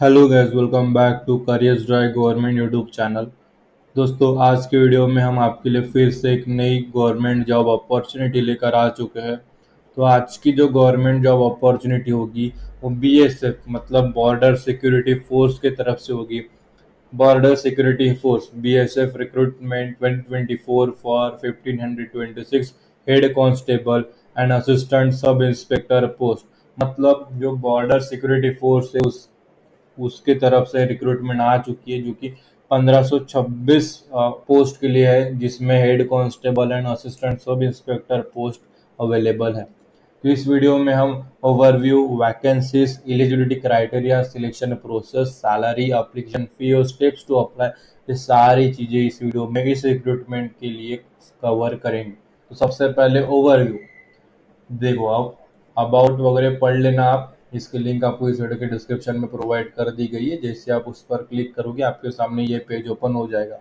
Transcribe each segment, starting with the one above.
Hello guys, welcome back to Careers Drive Government YouTube channel. दोस्तों, आज के video में हम आपके लिए फिर से एक नई गवर्नमेंट जॉब अपॉर्चुनिटी लेकर आ चुके हैं। तो आज की जो गवर्नमेंट जॉब अपॉर्चुनिटी होगी वो बीएसएफ मतलब बॉर्डर सिक्योरिटी फोर्स की तरफ से होगी। Border security Force BSF recruitment 2024 for 1526 head constable and assistant sub inspector post. मतलब जो बॉर्डर सिक्योरिटी फोर्स है उसके तरफ से रिक्रूटमेंट आ चुकी है, जो कि 1526 पोस्ट के लिए है, जिसमें head constable and assistant sub inspector post available है। तो इस वीडियो में हम overview, vacancies, eligibility criteria, selection process, salary, application fee और स्टेप्स टू अप्लाई, ये सारी चीज़ें इस वीडियो में इस रिक्रूटमेंट के लिए कवर करेंगे। तो सबसे पहले ओवरव्यू देखो। आप अबाउट वगैरह पढ़ लेना। आप इसकी लिंक आपको इस वीडियो के डिस्क्रिप्शन में प्रोवाइड कर दी गई है। जैसे आप उस पर क्लिक करोगे आपके सामने ये पेज ओपन हो जाएगा।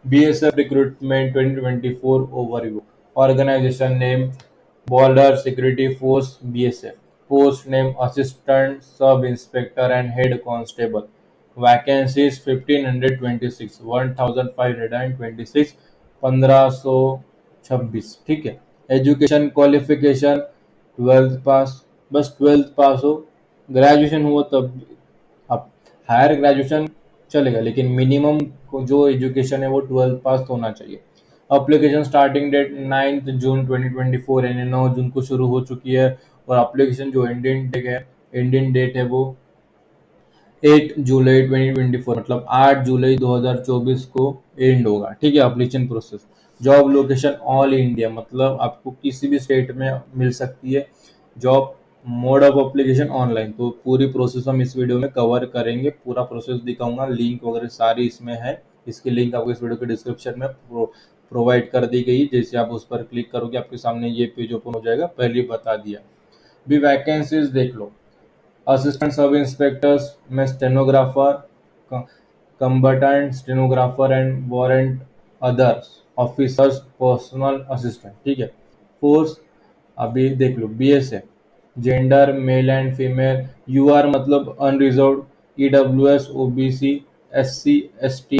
BSF recruitment 2024 overview. Organisation name Border security Force BSF. Post name assistant sub inspector and head constable. Vacancies 1526 1526 1526। ठीक है। एजुकेशन क्वालिफिकेशन 12th पास, बस 12th पास हो। ग्रेजुएशन हुआ तब आप हायर ग्रेजुएशन चलेगा, लेकिन मिनिमम जो एजुकेशन है वो 12th पास होना चाहिए। अप्लीकेशन स्टार्टिंग डेट 9 जून 2024 यानी 9 जून को शुरू हो चुकी है। और एप्लीकेशन जो इंडियन डेट है वो 8 जुलाई 2024 मतलब 8 जुलाई 2024 को एंड होगा। ठीक है। Application process, job location all India, मतलब आपको किसी भी स्टेट में मिल सकती है job. Mode of application online. तो पूरी प्रोसेस हम इस वीडियो में कवर करेंगे, पूरा प्रोसेस दिखाऊंगा, लिंक वगैरह सारी इसमें है। इसकी लिंक आपको इस वीडियो के डिस्क्रिप्शन में प्रोवाइड कर दी गई। जैसे आप उस पर क्लिक करोगे आपके सामने ये पेज ओपन हो जाएगा। पहले ही बता दिया। भी वैकेंसीज देख लो। असिस्टेंट सब इंस्पेक्टर्स में stenographer, combatant stenographer and warrant others officers personal assistant. ठीक है। फोर्स अभी देख लो। BSF gender male and female, UR मतलब unreserved, EWS, OBC, SC, ST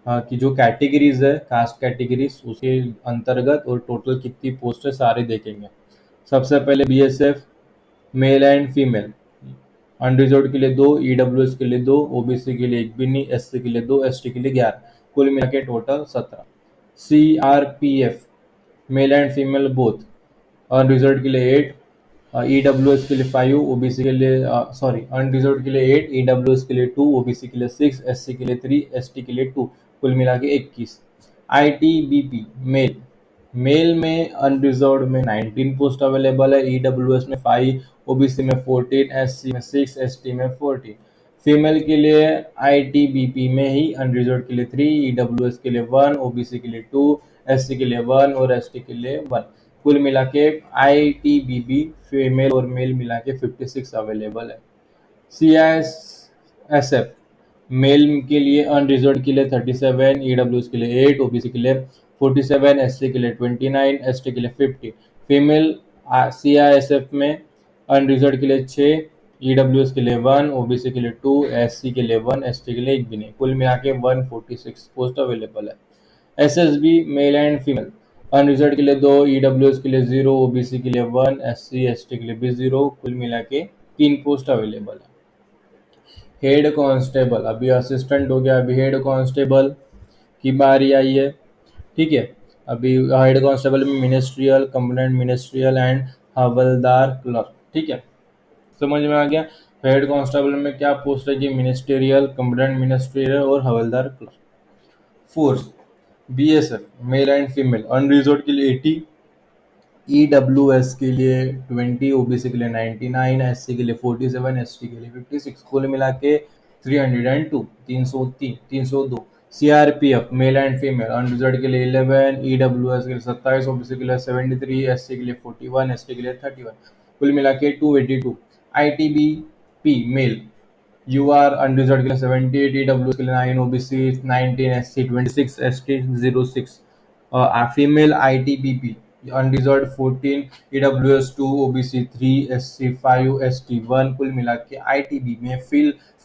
की जो कैटेगरीज है, कास्ट कैटेगरीज, उसके अंतर्गत और टोटल कितनी पोस्ट है सारे देखेंगे। सबसे पहले BSF male and female. Unreserve के लिए 2, ईडब्ल्यूएस के लिए 2, ओबीसी के लिए एक भी नहीं, एससी के लिए 2, एसटी के लिए 11, कुल मिला के total 17। CRPF male and female both. Unreserve के लिए 8, ईडब्ल्यूएस के लिए 5, ओबीसी के लिए सॉरी अनरिजर्व के लिए 8, ईडब्ल्यूएस के लिए 2, ओबीसी के लिए 6, एससी के लिए 3, एसटी के लिए 2, कुल मिला के 21। आईटीबीपी मेल, मेल में अनरिजर्व्ड में 19 पोस्ट अवेलेबल है, ईडब्ल्यूएस में 5, ओबीसी में 14, एससी में 6, एसटी में 14। फीमेल के लिए आईटीबीपी में ही अनरिजर्व्ड के लिए 3, ईडब्ल्यूएस के लिए 1, ओबीसी के लिए 2, एससी के लिए 1 और एसटी के लिए 1, कुल मिला के आईटीबीपी फीमेल और मेल मिला के 56 अवेलेबल है। सीआईएसएफ मेल के लिए अनरिजर्व्ड के लिए 37, ईडब्ल्यूएस के लिए 8, ओबीसी के लिए 47, एससी के लिए 29, एसटी के लिए 50। फीमेल सीआईएसएफ में अनरिजर्व्ड के लिए 6, ईडब्ल्यूएस के लिए 1, ओबीसी के लिए 2, एससी के लिए 1, एसटी के लिए एक भी नहीं, कुल मिला के 146 पोस्ट अवेलेबल है। SSB male and female unreserved के लिए 2, ईडब्ल्यूएस के लिए 0, ओबीसी के लिए 1, एससी एसटी के लिए भी 0, कुल मिला के 3 पोस्ट अवेलेबल है। हेड कांस्टेबल अभी असिस्टेंट हो गया, अभी हेड कांस्टेबल की बारी आई है। ठीक है। अभी हेड कांस्टेबल में ministerial, complaint ministerial and havildar clerk. ठीक है। समझ में आ गया। हेड कांस्टेबल में क्या पोस्ट है कि मिनिस्ट्रियल, कंप्लेंट मिनिस्ट्रियल और हवलदार clerk. Force BSF male and female unreserved के लिए 80, ईडब्ल्यूएस के लिए 20, ओबीसी के लिए 99, एससी के लिए 47, एसटी के लिए 56, कुल मिला के 302, 303, 302। CRPF male and female unreserved के लिए 11, ईडब्ल्यूएस के लिए 27, ओबीसी के लिए 73, एससी के लिए 41, एसटी के लिए 31, कुल मिला के 282। आईटीबीपी मेल यूआर अनरिजर्व्ड के लिए 78, ईडब्ल्यूएस के लिए 9, OBC 19, SC 26, ST 06। Female ITBP unreserve 14, EWS 2, OBC 3, SC 5, ST 1, कुल मिला के आईटीबी में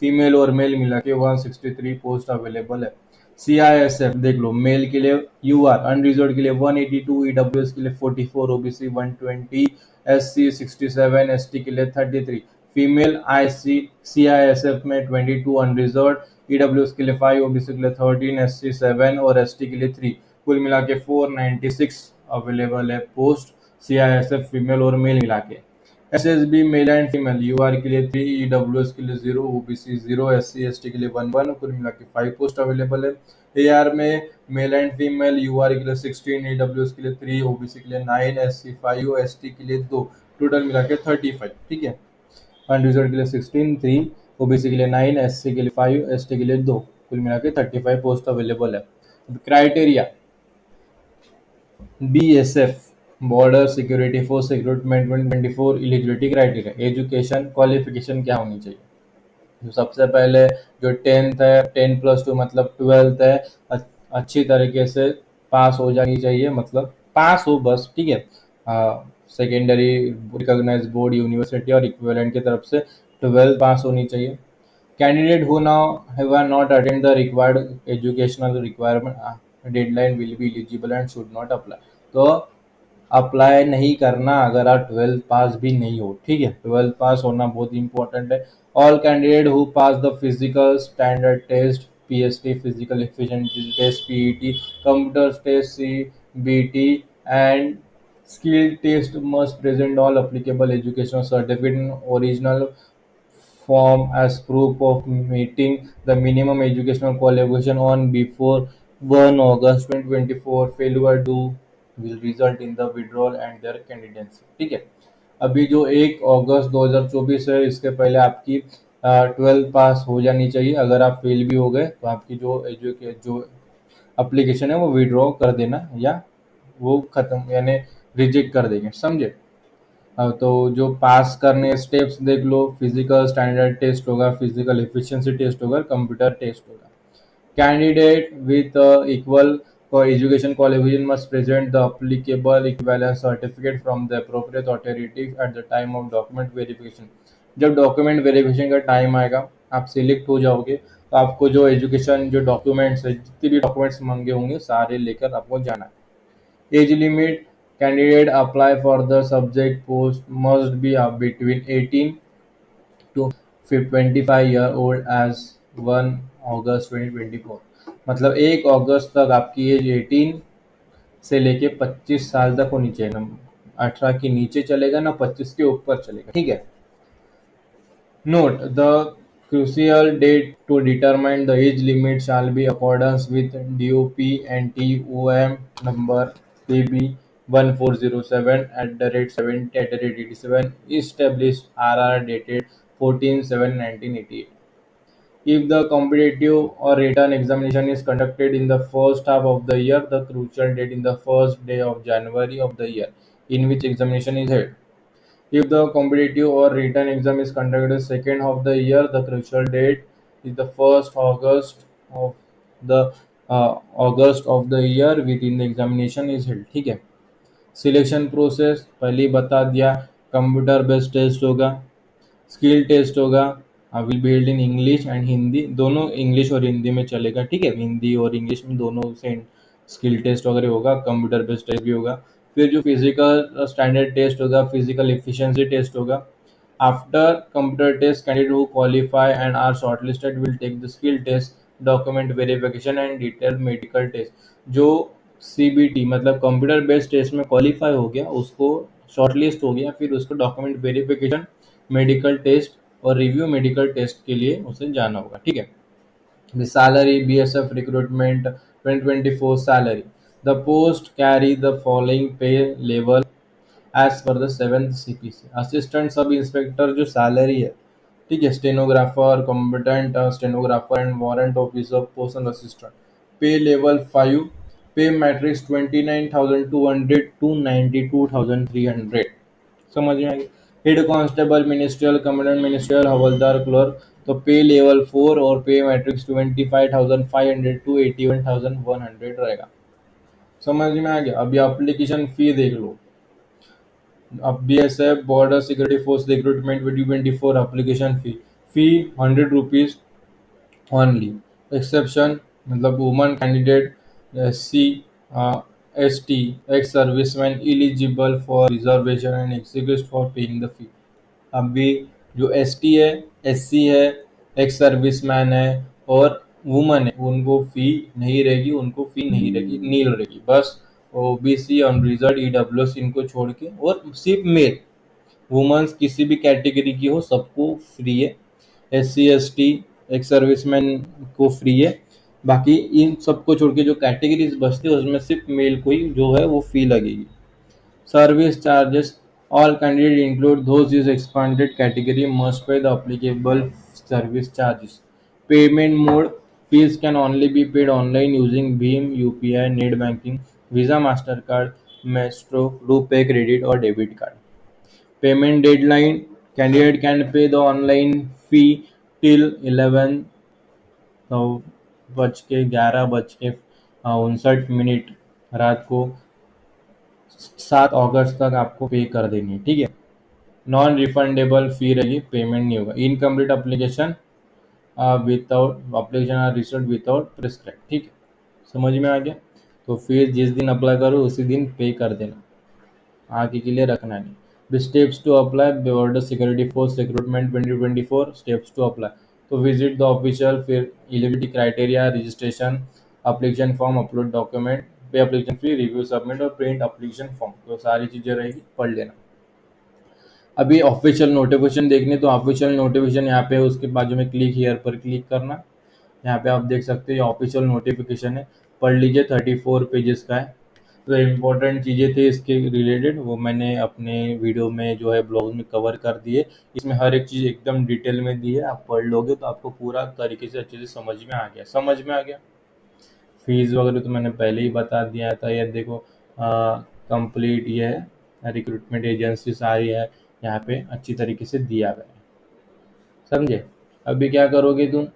फीमेल और मेल मिला के 163 पोस्ट अवेलेबल है। सीआईएसएफ देख लो, मेल के लिए यूआर अनरिजर्व के लिए 182, ईडब्ल्यूएस के लिए 44, ओबीसी 120, एससी 67, एसटी के लिए 33, फीमेल आईसी सीआईएसएफ में 22 अनरिजर्व, ईडब्ल्यूएस के लिए 5, ओबीसी के लिए 13, एससी 7 और एसटी के लिए 3, कुल मिला के 496 अवेलेबल है पोस्ट सीआईएसएफ फीमेल और मेल मिला के। SSB male and female UR के लिए 3, ईडब्ल्यूएस के लिए 0, ओबीसी 0, एससी एसटी के लिए 1 कुल मिला के 5 पोस्ट अवेलेबल है। एआर में मेल एंड फीमेल यूआर के लिए 16, ईडब्ल्यूएस के लिए 3, ओबीसी के लिए 9, एससी 5, एसटी के लिए 2, टोटल मिला के 35। ठीक है, अनरिजर्व के लिए 16, 3, ओबीसी के लिए 9, एससी के लिए 5, एसटी के लिए 2, कुल मिला के 35 पोस्ट अवेलेबल है। Criteria BSF border security force recruitment 2024 eligibility criteria, education qualification क्या होनी चाहिए? जो सबसे पहले जो 10th है, 10+2 मतलब 12th है, अच्छी तरीके से पास हो जानी चाहिए, मतलब पास हो बस, ठीक है। सेकेंडरी रिकॉग्नाइज बोर्ड, यूनिवर्सिटी और इक्विवेलेंट की तरफ से 12th पास होनी चाहिए। Candidate who now have not attained the required educational requirement deadline will be eligible and should not apply। तो अप्लाई नहीं करना अगर आप 12th पास भी नहीं हो, ठीक है। 12th पास होना बहुत इंपॉर्टेंट है। All candidate who pass the physical standard test, PST physical efficiency test, PET, computer test, CBT and skill test must present all applicable educational certificate original form as proof of meeting the minimum educational qualification on before 1 August 2024। Failure to will result in the withdrawal and their candidacy। ठीक है, अभी जो 1 अगस्त 2024 है, इसके पहले आपकी 12 पास हो जानी चाहिए। अगर आप फेल भी हो गए तो आपकी जो एप्लीकेशन है वो विड्रॉ कर देना, या वो खत्म यानी रिजेक्ट कर देंगे, समझे। तो जो पास करने स्टेप्स देख लो, फिजिकल स्टैंडर्ड टेस्ट होगा, फिजिकल एफिशिएंसी टेस्ट होगा, कंप्यूटर टेस्ट होगा। Candidate with equal education qualification must present the applicable equivalence certificate from the appropriate authority at the time of document verification. जब डॉक्यूमेंट वेरिफिकेशन का time आएगा, आप select हो जाओगे, तो आपको जो एजुकेशन जो डॉक्यूमेंट्स है, जितने भी डॉक्यूमेंट्स मांगे होंगे सारे लेकर आपको जाना है। Age limit: candidate apply for the subject post must be between 18 to 25 year old as 1 अगस्त 2024। मतलब 1 अगस्त तक आपकी एज 18 से लेके 25 साल तक होनी चाहिए ना, 18 के नीचे चलेगा ना 25 के ऊपर चलेगा, ठीक है। Note: the crucial date to determine the age limit shall be accordance with DOP and TOM number PB 1407 @70 established RR dated 14/7/1988। If the competitive or written examination is conducted in the first half of the year, the crucial date in the first day of January of the year in which examination is held. If the competitive or written exam is conducted second half of the year, the crucial date is the first August of the year within the examination is held। ठीक है। Selection process पहले ही बता दिया, computer based test होगा, skill test होगा, will be held in English and Hindi, दोनों English और हिंदी में चलेगा, ठीक है। हिंदी और इंग्लिश में दोनों से स्किल टेस्ट वगैरह होगा, कंप्यूटर बेस्ड टेस्ट भी होगा। फिर जो फिजिकल स्टैंडर्ड टेस्ट होगा, फिजिकल एफिशिएंसी टेस्ट होगा। After computer test, candidate who qualify and are shortlisted will take the skill test, document verification and detail medical test. जो CBT मतलब कंप्यूटर बेस्ड टेस्ट में qualify हो गया, उसको shortlist हो गया, फिर उसको डॉक्यूमेंट वेरिफिकेशन, मेडिकल टेस्ट और रिव्यू मेडिकल टेस्ट के लिए उसे जाना होगा, ठीक है। The salary BSF recruitment 2024 salary. The post carry the following pay level as per the 7th CPC। Assistant sub inspector जो सैलरी है, ठीक है, stenographer, competent stenographer and warrant officer, personal assistant, पे लेवल 5, पे मैट्रिक्स 29,200 टू 92,300। समझ में आ गया। Head constable, ministerial commandant, ministerial हवलदार, क्लर्क, तो पे लेवल 4 और पे मैट्रिक्स 25,500 टू 81,100 रहेगा। समझ में आ गया? अभी एप्लीकेशन फी देख लो। अब BSF border security force recruitment 2024 application fee 100 rupees only. Exception मतलब woman candidate, SC, ST, ex serviceman eligible for reservation and excuse for paying the fee. अभी जो ST है, SC है, एक्स सर्विसमैन है और वुमन है, उनको फी नहीं रहेगी, उनको फी नहीं रहेगी, नील रहेगी बस। OBC अनरिजर्व EWS इनको छोड़ के, और सिर्फ मेल, वुमेन्स किसी भी कैटेगरी की हो सबको फ्री है। SC ST एक सर्विसमैन को फ्री है। बाकी इन सबको छोड़ के जो कैटेगरीज बचती है उसमें सिर्फ मेल को ही जो है वो फी लगेगी। Service charges, all candidates include those is expanded category must pay the applicable service charges. Payment mode, fees can only be paid online using Bheem, UPI, Net Banking, Visa, Mastercard, Maestro, RuPay credit or debit card. Payment deadline, candidate can pay the online fee till 11 बज के 11:59 रात को 7 अगस्त तक आपको पे कर देनी है, ठीक है। नॉन रिफंडेबल फी रहेगी, पेमेंट नहीं होगा। Incomplete application without application are received without prescribe, ठीक है। समझ में आ गया? तो फीस जिस दिन अप्लाई करो उसी दिन पे कर देना, आगे के लिए रखना नहीं। Steps to apply Border security force recruitment 2024 steps to apply. तो विजिट द ऑफिशियल, फिर eligibility criteria, registration, application form, upload document, pay application fee, review submit और प्रिंट एप्लीकेशन फॉर्म, तो सारी चीज़ें रहेगी, पढ़ लेना। अभी ऑफिशियल नोटिफिकेशन देखने, तो ऑफिशियल नोटिफिकेशन यहाँ पे उसके बाजू में क्लिक हियर पर क्लिक करना। यहाँ पे आप देख सकते हो ये ऑफिशियल नोटिफिकेशन है, पढ़ लीजिए, 34 पेजेस का है। तो इम्पोर्टेंट चीज़ें थी इसके रिलेटेड, वो मैंने अपने वीडियो में जो है ब्लॉग में कवर कर दिए। इसमें हर एक चीज़ एकदम डिटेल में दी है, आप पढ़ लोगे तो आपको पूरा तरीके से अच्छे से समझ में आ गया। समझ में आ गया? फीस वगैरह तो मैंने पहले ही बता दिया था। ये देखो कंप्लीट ये है, रिक्रूटमेंट एजेंसी सारी है यहाँ पे अच्छी तरीके से दिया गया है, समझे? अभी क्या करोगे तुम?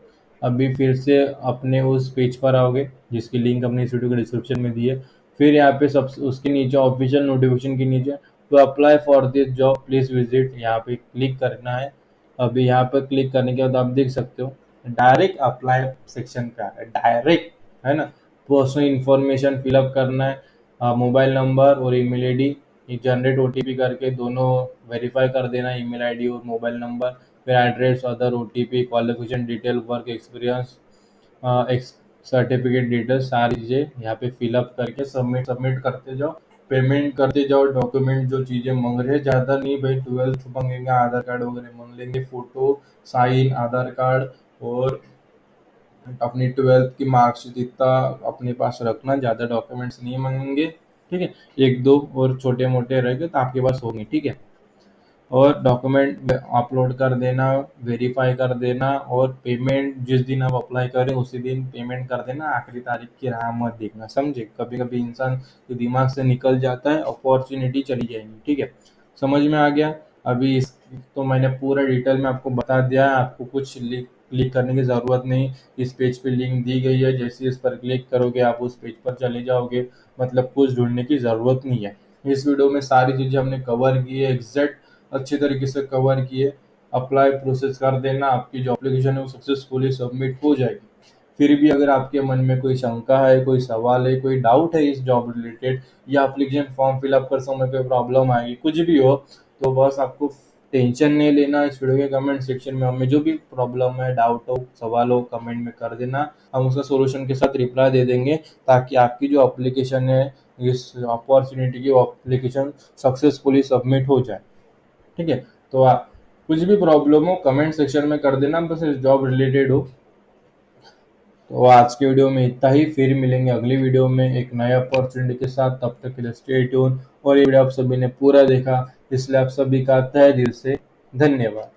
अभी फिर से अपने उस पेज पर आओगे जिसकी लिंक अपने इस वीडियो के डिस्क्रिप्शन में दी है। फिर यहाँ पे सब उसके नीचे ऑफिशियल नोटिफिकेशन के नीचे तो apply for this job please visit, यहाँ पे क्लिक करना है। अभी यहाँ पर क्लिक करने के बाद आप देख सकते हो डायरेक्ट अप्लाई सेक्शन पे आ रहा है, डायरेक्ट, है ना। पर्सनल इन्फॉर्मेशन फिलअप करना है, मोबाइल नंबर और ईमेल आईडी, जनरेट OTP करके दोनों वेरीफाई कर देना, ईमेल आईडी और मोबाइल नंबर। फिर address, other OTP, qualification detail, work experience, x certificate details, सारी चीज़ें यहाँ पे फिलअप करके सबमिट सबमिट करते जाओ, पेमेंट करते जाओ। डॉक्यूमेंट जो चीज़ें मांग रहे हैं ज़्यादा नहीं भाई, 12th मांगेंगे, आधार कार्ड वगैरह मांग लेंगे, फोटो, साइन, आधार कार्ड और अपनी 12th की मार्कशीट इतना अपने पास रखना, ज़्यादा डॉक्यूमेंट्स नहीं मांगेंगे, ठीक है। एक दो और छोटे मोटे रहेंगे तो आपके पास होंगे, ठीक है। और डॉक्यूमेंट अपलोड कर देना, वेरीफाई कर देना, और पेमेंट जिस दिन आप अप्लाई करें उसी दिन पेमेंट कर देना, आखिरी तारीख की राह मत देखना, समझे? कभी कभी इंसान के दिमाग से निकल जाता है, अपॉर्चुनिटी चली जाएगी, ठीक है। समझ में आ गया? अभी इस तो मैंने पूरा डिटेल में आपको बता दिया है, आपको कुछ क्लिक करने की ज़रूरत नहीं। इस पेज पे लिंक दी गई है, जैसे इस पर क्लिक करोगे आप उस पेज पर चले जाओगे, मतलब कुछ ढूंढने की ज़रूरत नहीं है। इस वीडियो में सारी चीज़ें हमने कवर की है, एग्जैक्ट अच्छे तरीके से कवर किए। अप्लाई प्रोसेस कर देना, आपकी जो एप्लीकेशन है वो सक्सेसफुली सबमिट हो जाएगी। फिर भी अगर आपके मन में कोई शंका है, कोई सवाल है, कोई डाउट है इस जॉब रिलेटेड, या एप्लीकेशन फॉर्म फिलअप कर समय कोई प्रॉब्लम आएगी, कुछ भी हो, तो बस आपको टेंशन नहीं लेना। इस वीडियो के कमेंट सेक्शन में हमें जो भी प्रॉब्लम है, डाउट हो, सवाल हो, कमेंट में कर देना, हम उसका सोल्यूशन के साथ रिप्लाई दे देंगे, ताकि आपकी जो एप्लीकेशन है, इस अपॉर्चुनिटी की एप्लीकेशन सक्सेसफुली सबमिट हो जाए, ठीक है। तो आप कुछ भी प्रॉब्लम हो कमेंट सेक्शन में कर देना, बस इस जॉब रिलेटेड हो। तो आज के वीडियो में इतना ही, फिर मिलेंगे अगली वीडियो में एक नए अपॉर्चुनिटी के साथ। तब तक के लिए स्टे ट्यून। और ये वीडियो आप सभी ने पूरा देखा इसलिए आप सभी का तहे दिल से धन्यवाद।